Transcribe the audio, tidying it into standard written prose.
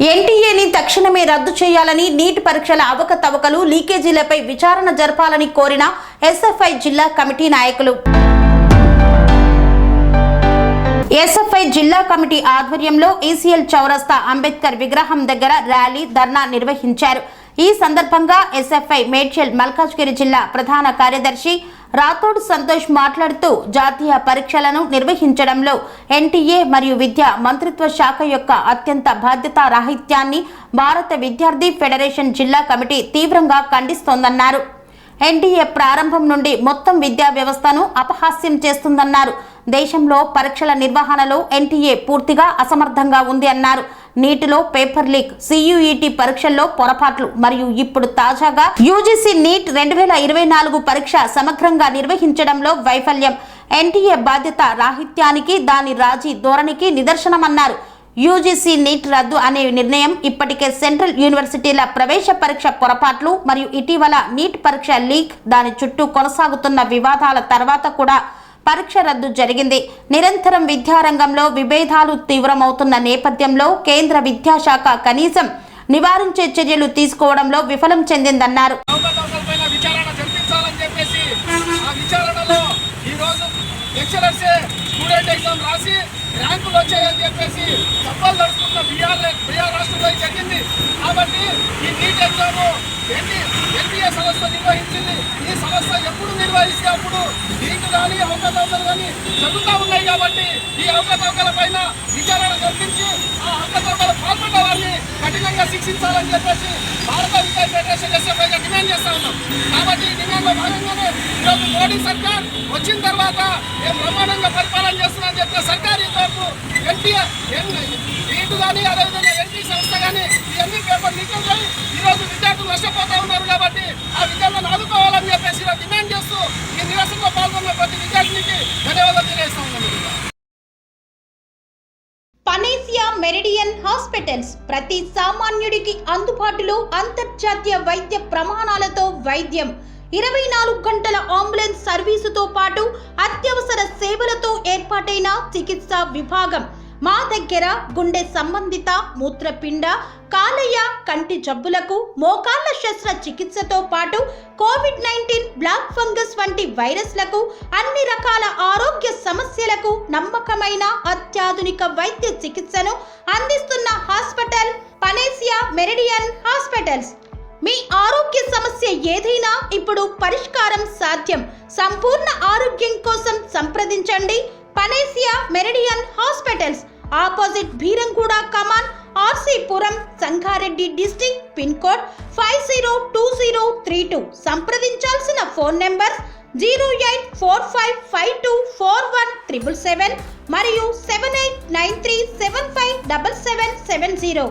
ఎన్టీఏని తక్షణమే రద్దు చేయాలని, నీట్ పరీక్షల అవకతవకలు, లీకేజీలపై విచారణ జరపాలని కోరిన ఎస్ఎఫ్ఐ జిల్లా కమిటీ నాయకులు. ఎస్ఎఫ్ఐ జిల్లా కమిటీ ఆధ్వర్యంలో ఈసీఎల్ చౌరస్తా అంబేద్కర్ విగ్రహం దగ్గర ర్యాలీ, ధర్నా నిర్వహించారు. ఈ సందర్భంగా ఎస్ఎఫ్ఐ మేడ్చల్ మల్కాజ్గిరి జిల్లా ప్రధాన కార్యదర్శి రాథోడ్ సంతోష్ మాట్లాడుతూ, జాతీయ పరీక్షలను నిర్వహించడంలో ఎన్టీఏ మరియు విద్యా మంత్రిత్వ శాఖ యొక్క అత్యంత బాధ్యతారాహిత్యాన్ని భారత విద్యార్థి ఫెడరేషన్ జిల్లా కమిటీ తీవ్రంగా ఖండిస్తోందన్నారు. ఎన్టీఏ ప్రారంభం నుండి మొత్తం విద్యా వ్యవస్థను అపహాస్యం చేస్తుందన్నారు. దేశంలో పరీక్షల నిర్వహణలో ఎన్టీఏ పూర్తిగా అసమర్థంగా ఉంది అన్నారు. నీటిలో పేపర్ లీక్, సియుఈటి పరీక్షల్లో పొరపాట్లు మరియు ఇప్పుడు తాజాగా యూజీసీ నీట్ 2024 పరీక్ష సమగ్రంగా నిర్వహించడంలో వైఫల్యం ఎన్టీఏ బాధ్యత రాహిత్యానికి, దాని రాజీ ధోరణికి నిదర్శనమన్నారు. యూజీసీ నీట్ రద్దు అనే నిర్ణయం ఇప్పటికే సెంట్రల్ యూనివర్సిటీల ప్రవేశ పరీక్ష పొరపాట్లు మరియు ఇటీవల నీట్ పరీక్ష లీక్, దాని చుట్టూ కొనసాగుతున్న వివాదాల తర్వాత కూడా పరీక్ష రద్దు జరిగింది. నిరంతరం విద్యారంగంలో విభేదాలు తీవ్రమవుతున్న నేపథ్యంలో కేంద్ర విద్యాశాఖ కనీసం నివారించే చర్యలు తీసుకోవడంలో విఫలం చెందిందన్నారు. ర్యాంకులు వచ్చాయని చెప్పేసి చప్పాలు నడుచుకున్న బీఆర్ రాష్ట్రంలో జరిగింది. కాబట్టి ఈ నీట్ ఎగ్జామ్ ఎన్టీఏ సంస్థ నిర్వహించింది. ఈ సంస్థ ఎప్పుడు నిర్వహిస్తే అప్పుడు నీట్ కానీ అవకతవకలు కానీ జరుగుతూ ఉన్నాయి. కాబట్టి ఈ అవకతవకల పైన విచారణ జరిపించి ఆ అవకతవకలు పాల్పడ్డ వారిని కఠినంగా శిక్షించాలని చెప్పేసి భారత విద్యా ఫెడరేషన్ ఎస్ఎఫ్ఐగా డిమాండ్ చేస్తా ఉన్నాం. కాబట్టి ఈ డిమాండ్లో భాగంగానే ఈరోజు మోడీ సర్కార్ వచ్చిన తర్వాత మేము బ్రహ్మాండంగా పరిపాలన చేస్తున్నామని చెప్పిన సర్కార్ ఇంతవరకు నీటు కానీ అదేవిధంగా ఎన్టీ సంస్థ కానీ ఇవన్నీ పేపర్ లీకేజ్ అయ్యి ఈరోజు విద్యార్థులు నష్టపోతా ఉన్నారు. కాబట్టి ఆ విద్యార్థులను ఆదుకోవాలని చెప్పేసి డిమాండ్ చేస్తూ ఈ నిరసనలో పాల్గొన్న ప్రతి విద్యార్థినికి ధన్యవాదాలు తెలియజేస్తా ఉన్నాను. పనేసియా మెరిడియన్ హాస్పిటల్స్ ప్రతి సామాన్యుడికి అందుబాటులో అంతర్జాతీయ వైద్య ప్రమాణాలతో వైద్యం, 24 గంటల అంబులెన్స్ సర్వీసుతో పాటు అత్యవసర సేవలతో ఏర్పాటైన చికిత్సా విభాగం. మా దగ్గర గుండె సంబంధిత, మూత్రపిండ, కాలేయ, కంటి జబ్బులకు, మోకాళ్ల శస్త్రచికిత్సతో పాటు కోవిడ్-19, బ్లాక్ ఫంగస్ వంటి వైరస్లకు, అన్ని రకాల ఆరోగ్య సమస్యలకు నమ్మకమైన అత్యాధునిక వైద్య చికిత్సను అందిస్తున్న హాస్పిటల్ పనేసియా మెరిడియన్ హాస్పిటల్స్. మీ ఆరోగ్య సమస్య ఏదైనా ఇప్పుడు పరిష్కారం సాధ్యం. సంపూర్ణ ఆరోగ్యం కోసం సంప్రదించండి Panacea Meridian hospitals, opposite Bheeramguda Kaman, RC Puram, Sangareddy district, pin code 502032. సంప్రదించాల్సిన ఫోన్ నెంబర్ 0845524177 మరియు 7893757770.